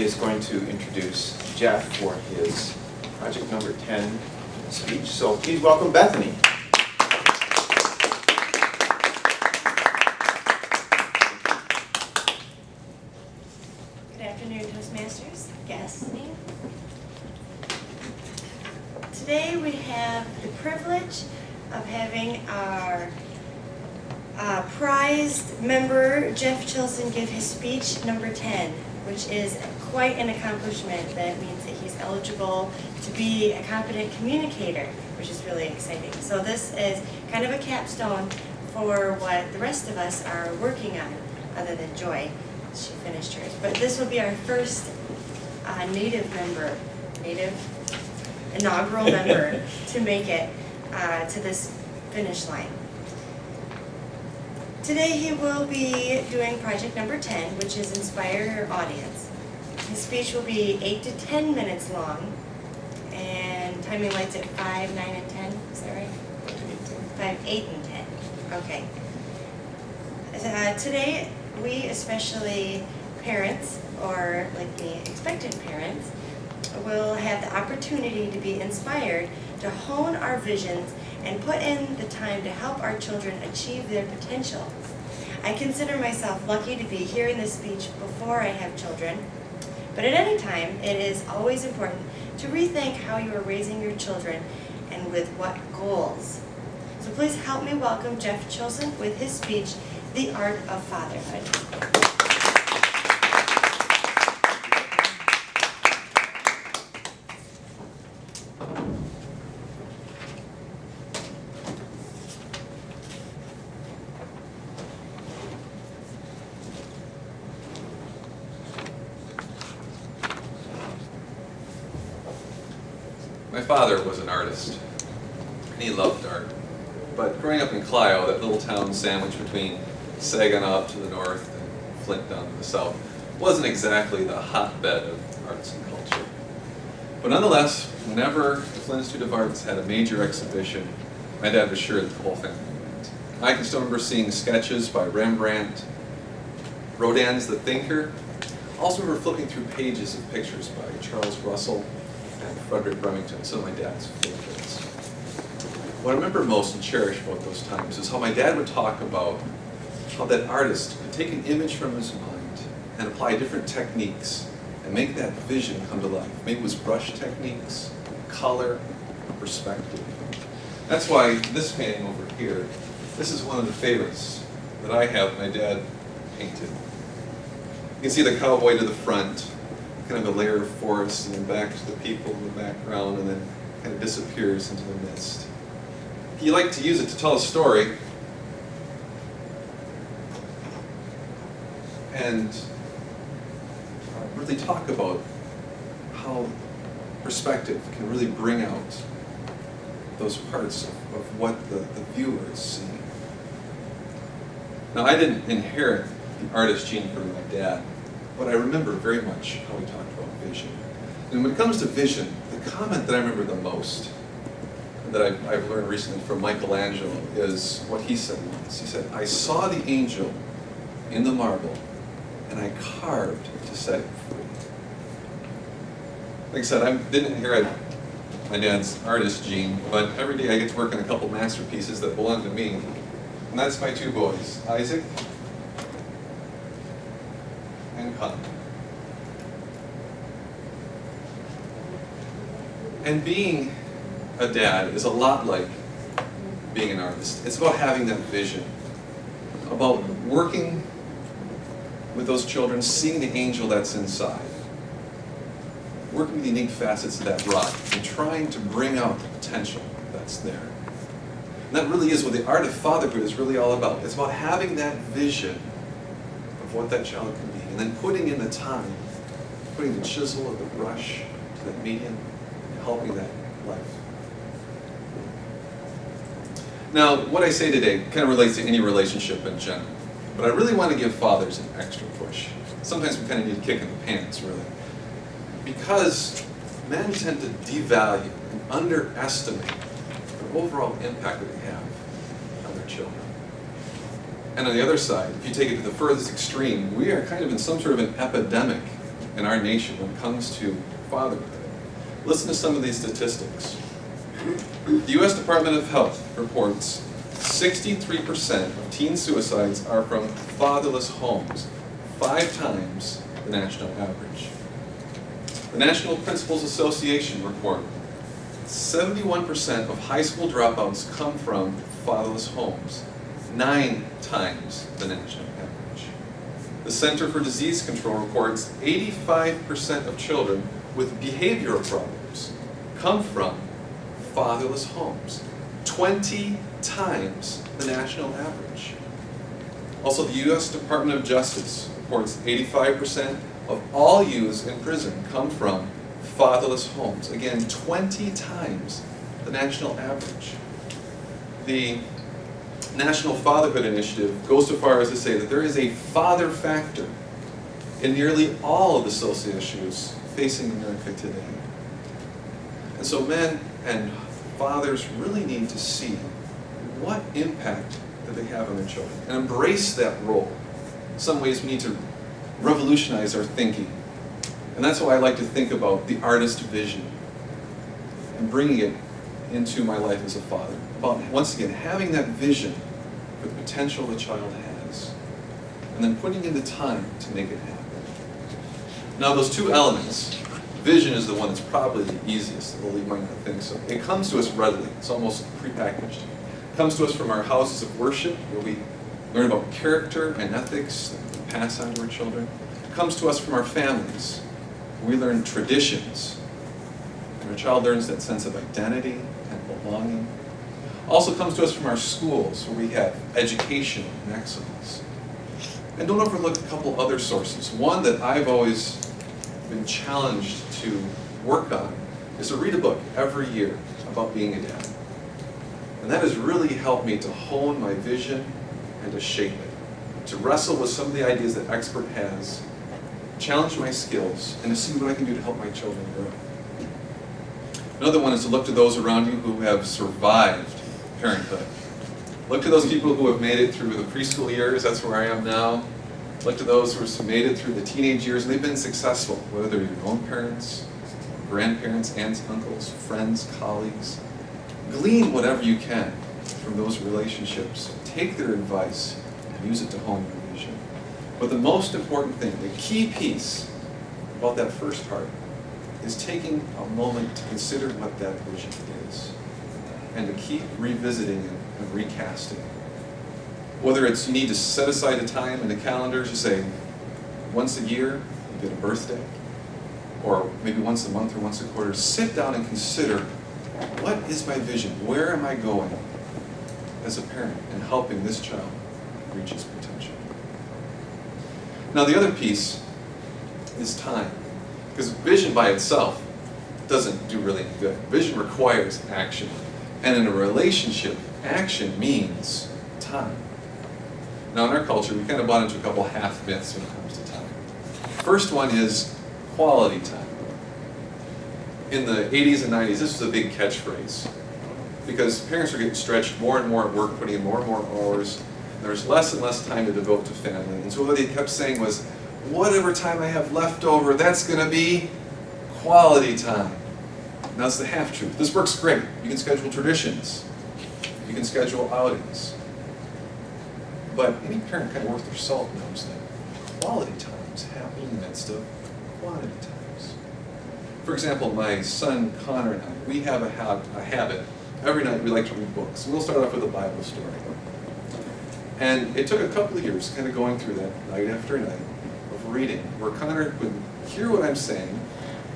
Is going to introduce Jeff for his project number 10 speech. So please welcome Bethany. Good afternoon, Toastmasters, guests. Today we have the privilege of having our prized member, Jeff Chilson, give his speech number 10, which is quite an accomplishment. That means that he's eligible to be a competent communicator, which is really exciting. So this is kind of a capstone for what the rest of us are working on, other than Joy. She finished hers. But this will be our first inaugural member to make it to this finish line. Today he will be doing project number 10, which is Inspire Your Audience. His speech will be 8 to 10 minutes long, and timing lights at 5, 9, and 10. Is that right? 5, 8, and 10. Okay. Today, we, especially parents, or like me, expectant parents, will have the opportunity to be inspired to hone our visions and put in the time to help our children achieve their potential. I consider myself lucky to be hearing this speech before I have children, but at any time, it is always important to rethink how you are raising your children and with what goals. So please help me welcome Jeff Chilson with his speech, The Art of Fatherhood. My father was an artist, and he loved art. But growing up in Clio, that little town sandwiched between Saginaw up to the north and Flint down to the south, wasn't exactly the hotbed of arts and culture. But nonetheless, whenever the Flint Institute of Arts had a major exhibition, my dad was sure that the whole family went. I can still remember seeing sketches by Rembrandt, Rodin's The Thinker. I also remember flipping through pages of pictures by Charles Russell and Frederick Remington, some of my dad's favorites. What I remember most and cherish about those times is how my dad would talk about how that artist could take an image from his mind and apply different techniques and make that vision come to life. Maybe it was brush techniques, color, perspective. That's why this painting over here, this is one of the favorites that I have my dad painted. You can see the cowboy to the front, kind of a layer of forest, and then back to the people in the background, and then kind of disappears into the mist. He liked to use it to tell a story, and really talk about how perspective can really bring out those parts of what the viewer is seeing. Now, I didn't inherit the artist gene from my dad, but I remember very much how he talked about vision. And when it comes to vision, the comment that I remember the most, that I've learned recently from Michelangelo, is what he said once. He said, "I saw the angel in the marble, and I carved to set it free." Like I said, I didn't inherit my dad's artist gene, but every day I get to work on a couple masterpieces that belong to me. And that's my two boys, Isaac and Connor. And being a dad is a lot like being an artist. It's about having that vision, about working with those children, seeing the angel that's inside, working with the unique facets of that rock, and trying to bring out the potential that's there. And that really is what the Art of Fatherhood is really all about. It's about having that vision of what that child can be, and then putting in the time, putting the chisel or the brush to that medium, and helping that life. Now, what I say today kind of relates to any relationship in general, but I really want to give fathers an extra push. Sometimes we kind of need a kick in the pants, really. Because men tend to devalue and underestimate the overall impact that they have on their children. And on the other side, if you take it to the furthest extreme, we are kind of in some sort of an epidemic in our nation when it comes to fatherhood. Listen to some of these statistics. The U.S. Department of Health reports 63% of teen suicides are from fatherless homes, 5 times the national average. The National Principals Association report 71% of high school dropouts come from fatherless homes, 9 times the national average. The Center for Disease Control reports 85% of children with behavioral problems come from fatherless homes, 20 times the national average. Also, the U.S. Department of Justice reports 85% of all youths in prison come from fatherless homes. Again, 20 times the national average. The National Fatherhood Initiative goes so far as to say that there is a father factor in nearly all of the social issues facing America today. And so men and fathers really need to see what impact that they have on their children and embrace that role. In some ways we need to revolutionize our thinking. And that's why I like to think about the artist vision and bringing it into my life as a father. About, once again, having that vision for the potential the child has and then putting in the time to make it happen. Now those two elements, vision is the one that's probably the easiest, although you might not think so. It comes to us readily. It's almost prepackaged. It comes to us from our houses of worship, where we learn about character and ethics that we pass on to our children. It comes to us from our families. We learn traditions, and our child learns that sense of identity and belonging. Also comes to us from our schools, where we have education and excellence. And don't overlook a couple other sources. One that I've always been challenged to work on is to read a book every year about being a dad. And that has really helped me to hone my vision and to shape it, to wrestle with some of the ideas that expert has, challenge my skills, and to see what I can do to help my children grow. Another one is to look to those around you who have survived parenthood. Look to those people who have made it through the preschool years, that's where I am now. Look to those who have made it through the teenage years, and they've been successful, whether they're your own parents, grandparents, aunts, uncles, friends, colleagues. Glean whatever you can from those relationships. Take their advice and use it to hone your vision. But the most important thing, the key piece about that first part, is taking a moment to consider what that vision is and to keep revisiting it and recasting it. Whether it's you need to set aside a time in the calendar to say once a year you get a birthday, or maybe once a month or once a quarter, sit down and consider, what is my vision? Where am I going as a parent in helping this child reach its potential? Now the other piece is time, because vision by itself doesn't do really any good. Vision requires action, and in a relationship, action means time. Now in our culture, we kind of bought into a couple half myths when it comes to time. First one is quality time. In the 80s and 90s, this was a big catchphrase, because parents are getting stretched more and more at work, putting in more and more hours. There's less and less time to devote to family. And so what they kept saying was, whatever time I have left over, that's going to be quality time. Now that's the half-truth. This works great. You can schedule traditions. You can schedule outings. But any parent kind of worth their salt knows that quality times happen in the midst of quantity times. For example, my son Connor and I, we have a habit. Every night we like to read books. We'll start off with a Bible story. And it took a couple of years kind of going through that night after night of reading, where Connor would hear what I'm saying,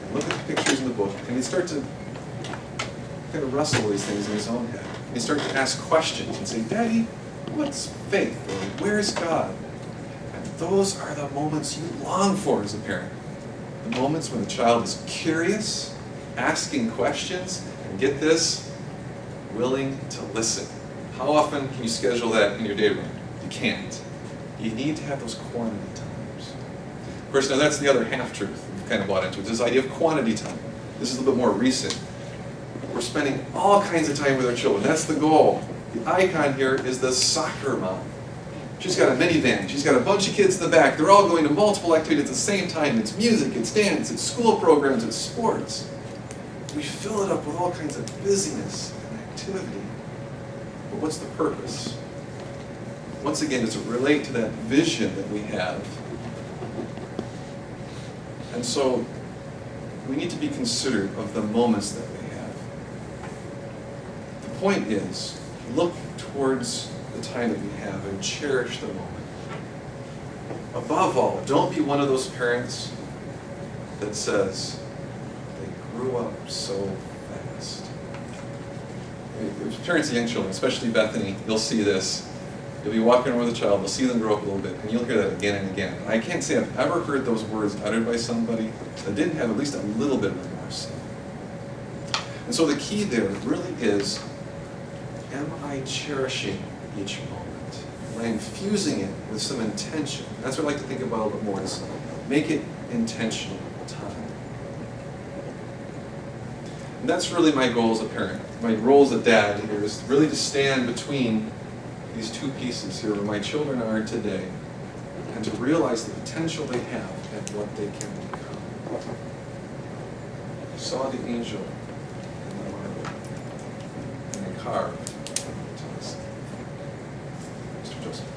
and look at the pictures in the book, and he'd start to kind of wrestle these things in his own head. And he'd start to ask questions and say, Daddy, what's faith? Or where is God? And those are the moments you long for as a parent. The moments when the child is curious, asking questions, and get this, willing to listen. How often can you schedule that in your day room? You can't. You need to have those quantity times. Of course, now that's the other half-truth we've kind of bought into. It's this idea of quantity time. This is a little bit more recent. We're spending all kinds of time with our children. That's the goal. The icon here is the soccer mom. She's got a minivan. She's got a bunch of kids in the back. They're all going to multiple activities at the same time. It's music, it's dance, it's school programs, it's sports. We fill it up with all kinds of busyness and activity. But what's the purpose? Once again, does it relate to that vision that we have? And so we need to be considerate of the moments that we have. The point is, look towards the time that we have and cherish the moment. Above all, don't be one of those parents that says, they grew up so fast. If parents of young children, especially Bethany, you'll see this. You'll be walking around with a child, you'll see them grow up a little bit, and you'll hear that again and again. I can't say I've ever heard those words uttered by somebody that didn't have at least a little bit of remorse. And so the key there really is, am I cherishing each moment? Am I infusing it with some intention? That's what I like to think about a little bit more, is make it intentional time. And that's really my goal as a parent. My role as a dad here is really to stand between these two pieces here where my children are today, and to realize the potential they have and what they can become. I saw the angel in the marble, and the car. Mr. Joseph.